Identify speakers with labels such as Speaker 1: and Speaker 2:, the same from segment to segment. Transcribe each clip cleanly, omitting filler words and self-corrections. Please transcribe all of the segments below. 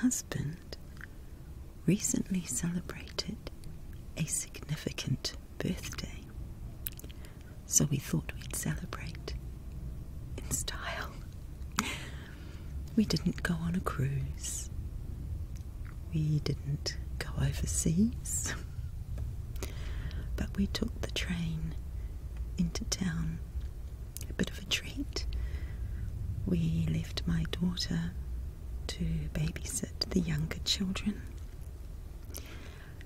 Speaker 1: husband recently celebrated a significant birthday, so we thought we'd celebrate in style. We didn't go on a cruise. We didn't go overseas. But we took the train into town. A bit of a treat. We left my daughter to babysit the younger children.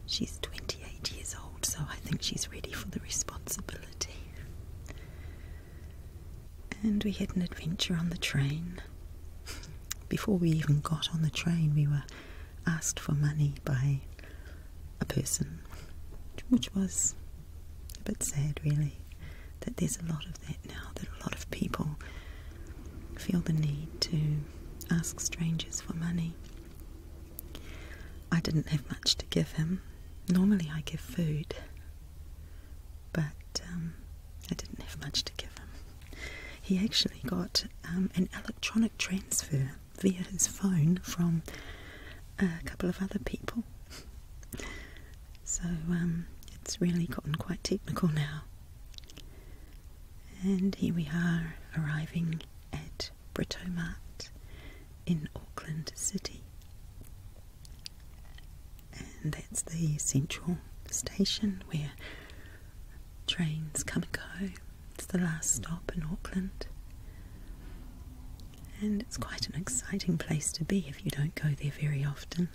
Speaker 1: She's 28 years old, so I think she's ready for the responsibility. And we had an adventure on the train. Before we even got on the train, we were asked for money by a person, which was a bit sad, really, that there's a lot of that now, that a lot of people feel the need to ask strangers for money. I didn't have much to give him. Normally I give food, but I didn't have much to give him. He actually got an electronic transfer via his phone from a couple of other people. So it's really gotten quite technical now. And here we are, arriving at Britomart in Auckland City. And that's the central station where trains come and go. It's the last stop in Auckland. And it's quite an exciting place to be if you don't go there very often.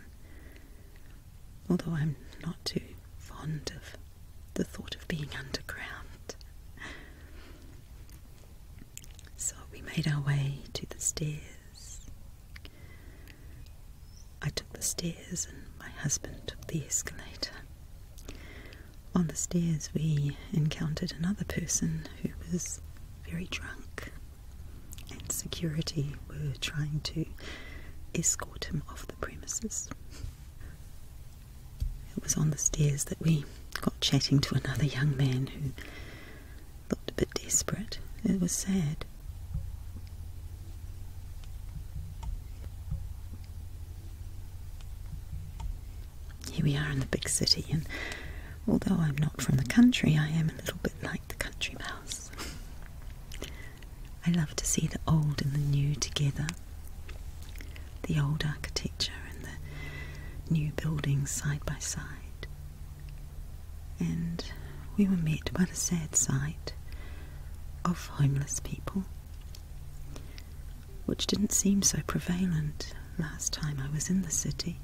Speaker 1: Although I'm not too fond of the thought of being underground. So we made our way to the stairs. I took the stairs and my husband took the escalator. On the stairs we encountered another person who was very drunk, and security were trying to escort him off the premises. It was on the stairs that we got chatting to another young man who looked a bit desperate. It was sad. Here we are in the big city, and although I'm not from the country, I am a little bit like the country mouse. I love to see the old and the new together. The old architecture and the new buildings side by side. And we were met by the sad sight of homeless people, which didn't seem so prevalent last time I was in the city.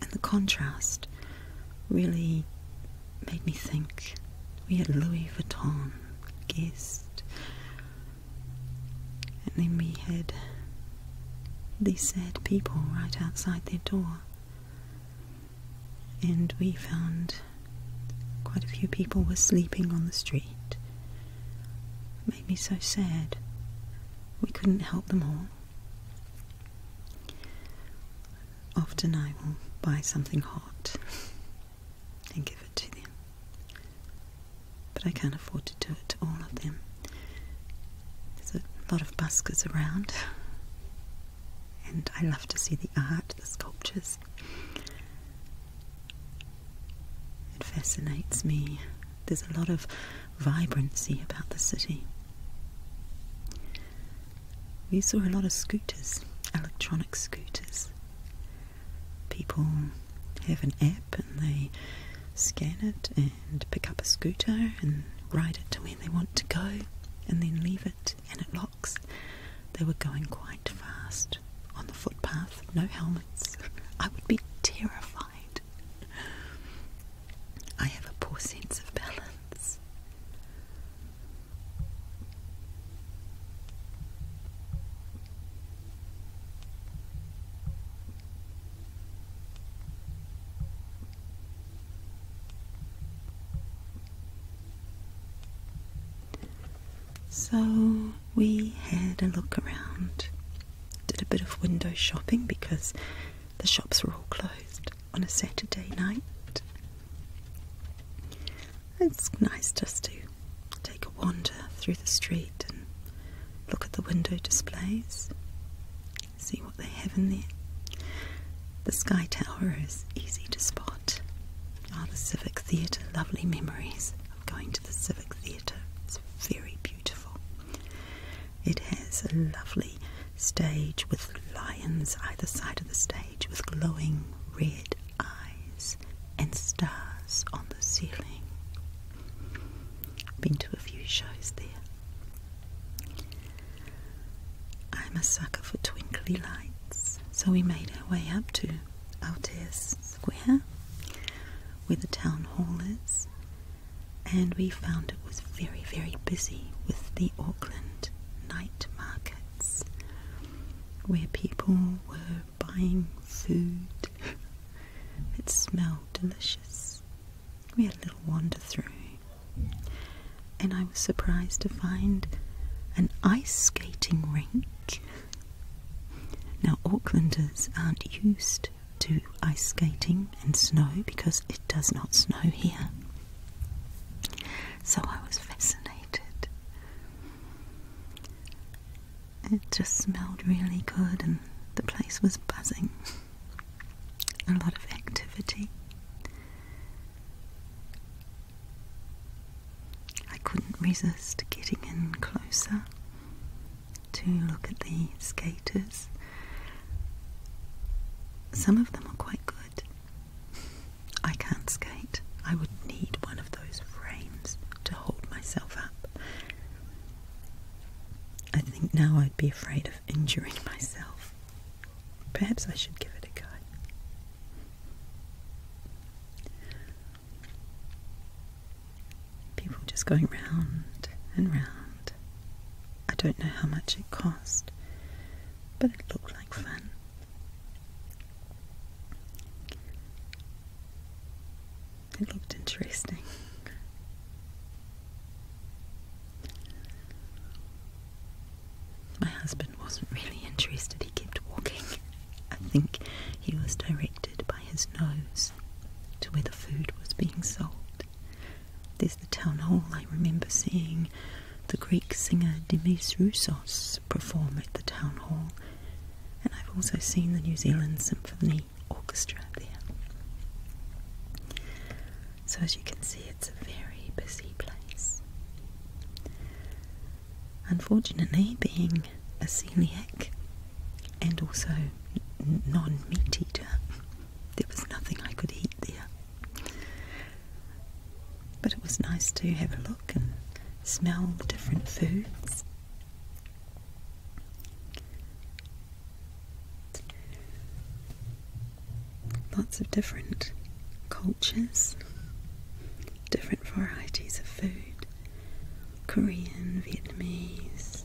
Speaker 1: And the contrast really made me think. We had Louis Vuitton guest, and then we had these sad people right outside their door. And we found quite a few people were sleeping on the street. It made me so sad. We couldn't help them all. Often I will buy something hot and give it to them, but I can't afford to do it to all of them. There's a lot of buskers around, and I love to see the art, the sculptures. It fascinates me. There's a lot of vibrancy about the city. We saw a lot of scooters, electronic scooters. People have an app and they scan it and pick up a scooter and ride it to where they want to go and then leave it, and it locks. They were going quite fast on the footpath, no helmets. I would be terrified. I have a poor sense of balance. So we had a look around, did a bit of window shopping because the shops were all closed on a Saturday night. It's nice just to take a wander through the street and look at the window displays, see what they have in there. The Sky Tower is easy to spot. Oh, the Civic Theatre, lovely memories of going to the Civic Theatre. It's very beautiful. It has a lovely stage with lions either side of the stage with glowing red eyes and stars on the ceiling. Been to a few shows there. I'm a sucker for twinkly lights, so we made our way up to Aotearoa Square, where the town hall is, and we found it was very, very busy with the Auckland night markets, where people were buying food. It smelled delicious. We had a little wander through, and I was surprised to find an ice skating rink. Now, Aucklanders aren't used to ice skating and snow because it does not snow here. So I was fascinated. It just smelled really good and the place was buzzing. A lot of activity. I couldn't resist getting in closer to look at the skaters. Some of them are quite good. I can't skate. I would need one of those frames to hold myself up. I think now I'd be afraid of injuring myself. Perhaps I should give it a go. People just going round and round. I don't know how much it cost, but it looked like fun. It looked interesting. My husband wasn't really interested. He kept walking. I think he was directed by his nose to where the food was being sold. There's the town hall. I remember seeing the Greek singer Demis Roussos perform at the town hall, and I've also seen the New Zealand Symphony Orchestra there. So as you can see, it's a very busy place. Unfortunately, being a celiac and also non-meat eater, there was nothing I could eat there. But it was nice to have a look and smell the different foods. Lots of different cultures, different varieties of food. Korean, Vietnamese.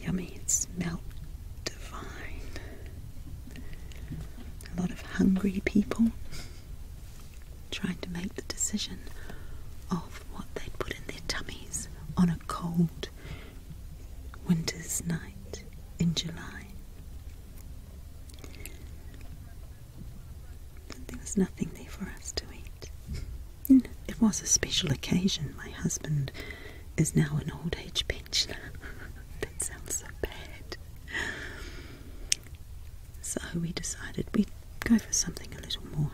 Speaker 1: Yummy, it smelled divine. A lot of hungry people trying to make the decision of what they'd put in their tummies on a cold winter's night in July. But there was nothing there for us to eat. It was a special occasion. My husband is now an old age pensioner. That sounds so bad. So we decided we'd go for something a little more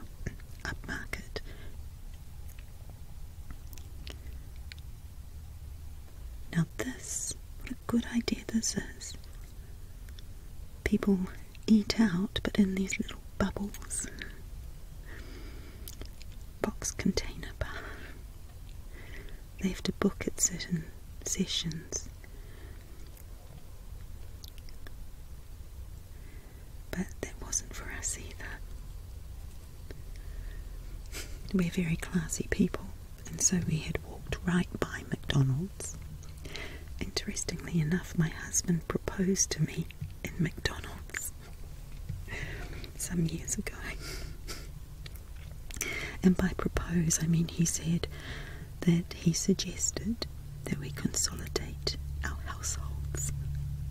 Speaker 1: upmarket. Now this, what a good idea this is. People eat out, but in these little bubbles. Box container bar. They have to book at certain sessions. But that wasn't for us either. We're very classy people, and so we had walked right by McDonald's. Interestingly enough, my husband proposed to me in McDonald's some years ago. And by propose, I mean he said that he suggested that we consolidate our households.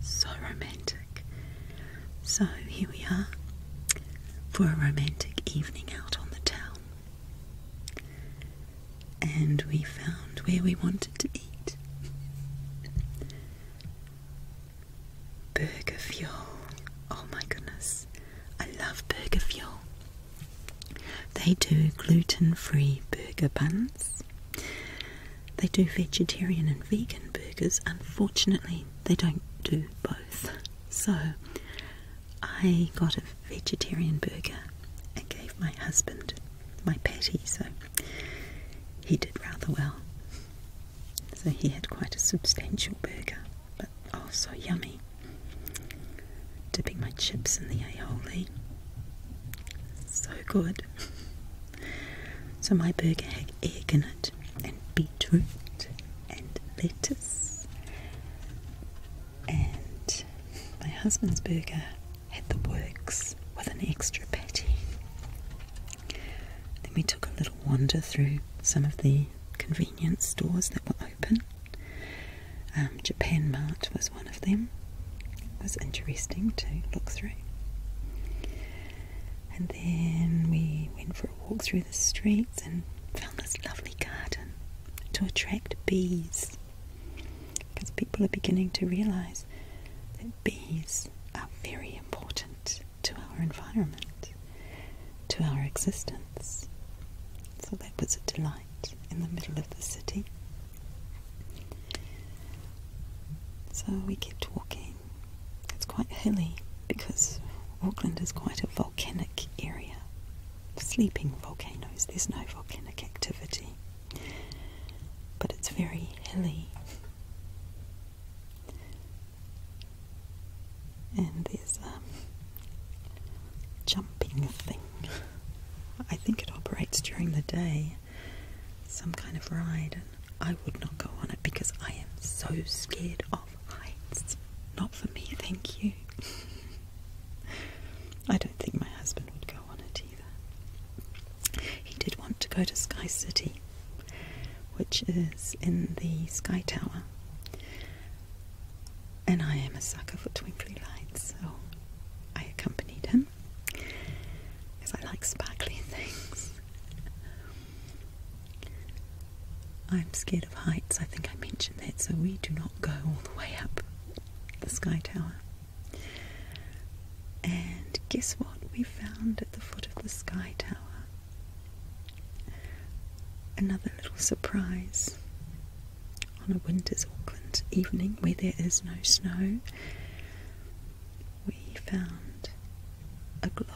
Speaker 1: So romantic. So here we are for a romantic evening out on the town. And we found where we wanted to eat. Burger Fuel. Oh my goodness. they do gluten-free burger buns. They do vegetarian and vegan burgers. Unfortunately, they don't do both. So I got a vegetarian burger and gave my husband my patty, so he did rather well. So he had quite a substantial burger, but oh, so yummy. Dipping my chips in the aioli. So good. So my burger had egg in it, and beetroot, and lettuce. And my husband's burger had the works with an extra patty. Then we took a little wander through some of the convenience stores that were open. Japan Mart was one of them. It was interesting to look through. And then we went for a walk through the streets and found this lovely garden to attract bees, because people are beginning to realise that bees are very important to our environment, to our existence. So that was a delight in the middle of the city. So we kept walking. It's quite hilly because Auckland is quite a volcanic area. Sleeping volcanoes, there's no volcanic activity. But it's very hilly. And there's a jumping thing. I think it operates during the day. Some kind of ride. And I would not go on it because I am so scared of heights. Not for me, thank you. I don't think my husband would go on it either. He did want to go to Sky City, which is in the Sky Tower. And I am a sucker for twinkly lights, so I accompanied him because I like sparkly things. I'm scared of heights, I think I mentioned that, so we do not go all the way up the Sky Tower. And guess what we found at the foot of the Sky Tower? Another little surprise. On a winter's Auckland evening where there is no snow, we found a globe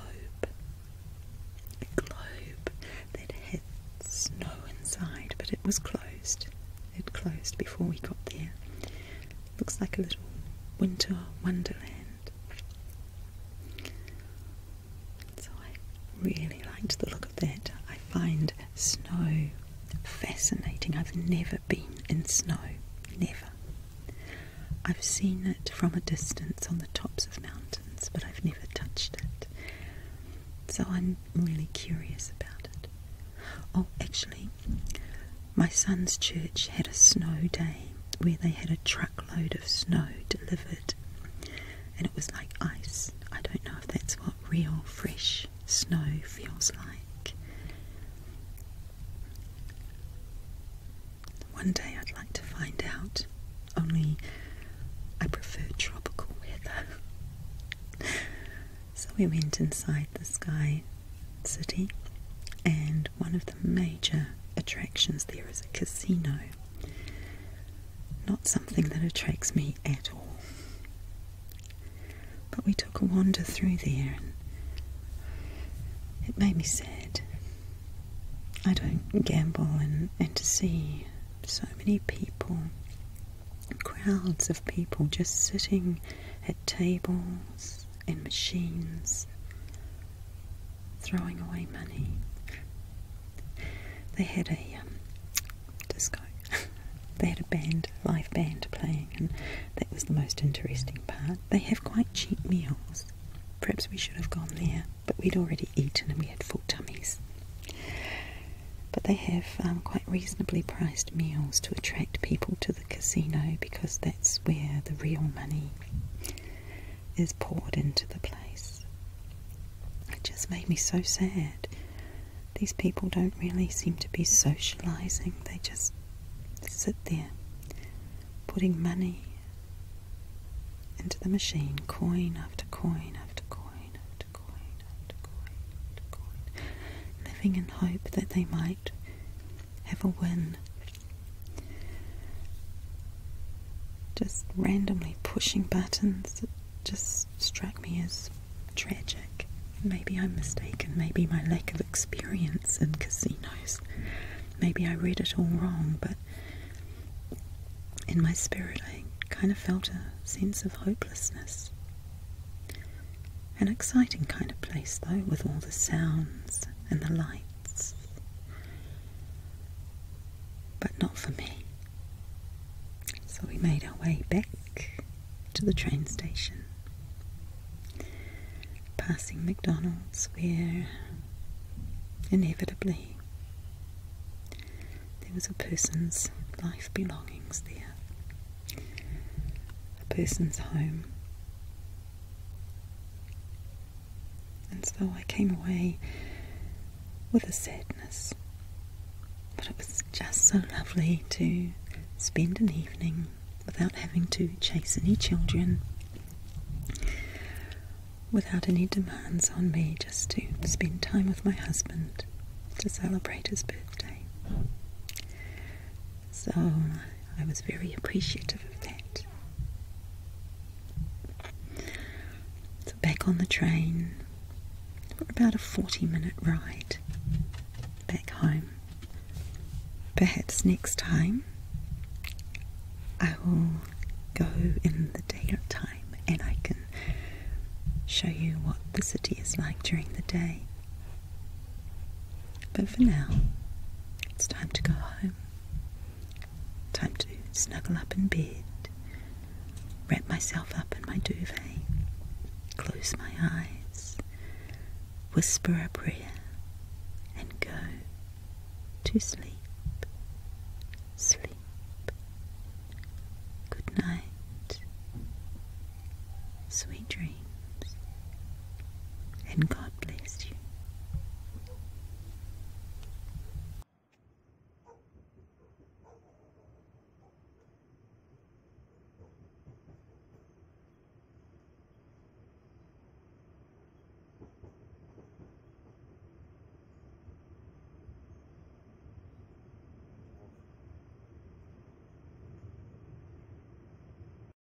Speaker 1: that had snow inside, but it was closed. It closed before we got there. Looks like a little winter wonderland. So I really liked the look of that. I find snow fascinating. I've never been in snow. Never. I've seen it from a distance on the tops of mountains, but I've never touched it. So I'm really curious about it. Oh, actually, my son's church had a snow day where they had a truckload of snow delivered, and it was like ice. I don't know if that's what real fresh snow feels like. One day I'd like to find out, only I prefer tropical weather. So we went inside the Sky City, and one of the major attractions there is a casino. Not something that attracts me at all. But we took a wander through there and it made me sad. I don't gamble, and to see so many people, crowds of people just sitting at tables and machines, throwing away money. They had a disco. They had a band, live band playing, and that was the most interesting part. They have quite cheap meals. Perhaps we should have gone there, but we'd already eaten and we had full tummies. But they have quite reasonably priced meals to attract people to the casino, because that's where the real money is poured into the place. It just made me so sad. These people don't really seem to be socialising. They just sit there putting money into the machine, coin after coin after coin after coin after coin after coin. And they've living in hope that they might have a win. Just randomly pushing buttons that just struck me as tragic. Maybe I'm mistaken, maybe my lack of experience in casinos. Maybe I read it all wrong, but in my spirit I kind of felt a sense of hopelessness. An exciting kind of place though, with all the sounds and the lights. But not for me. So we made our way back to the train station, passing McDonald's, where inevitably there was a person's life belongings there, a person's home. And so I came away with a sadness, but it was just so lovely to spend an evening without having to chase any children, without any demands on me, just to spend time with my husband to celebrate his birthday. So I was very appreciative of that. So back on the train for about a 40-minute ride back home. Perhaps next time I will go in the daytime and I can show you what the city is like during the day. But for now, it's time to go home. Time to snuggle up in bed, wrap myself up in my duvet, close my eyes, whisper a prayer, and go to sleep. Sleep. Good night. Sweet dreams. And God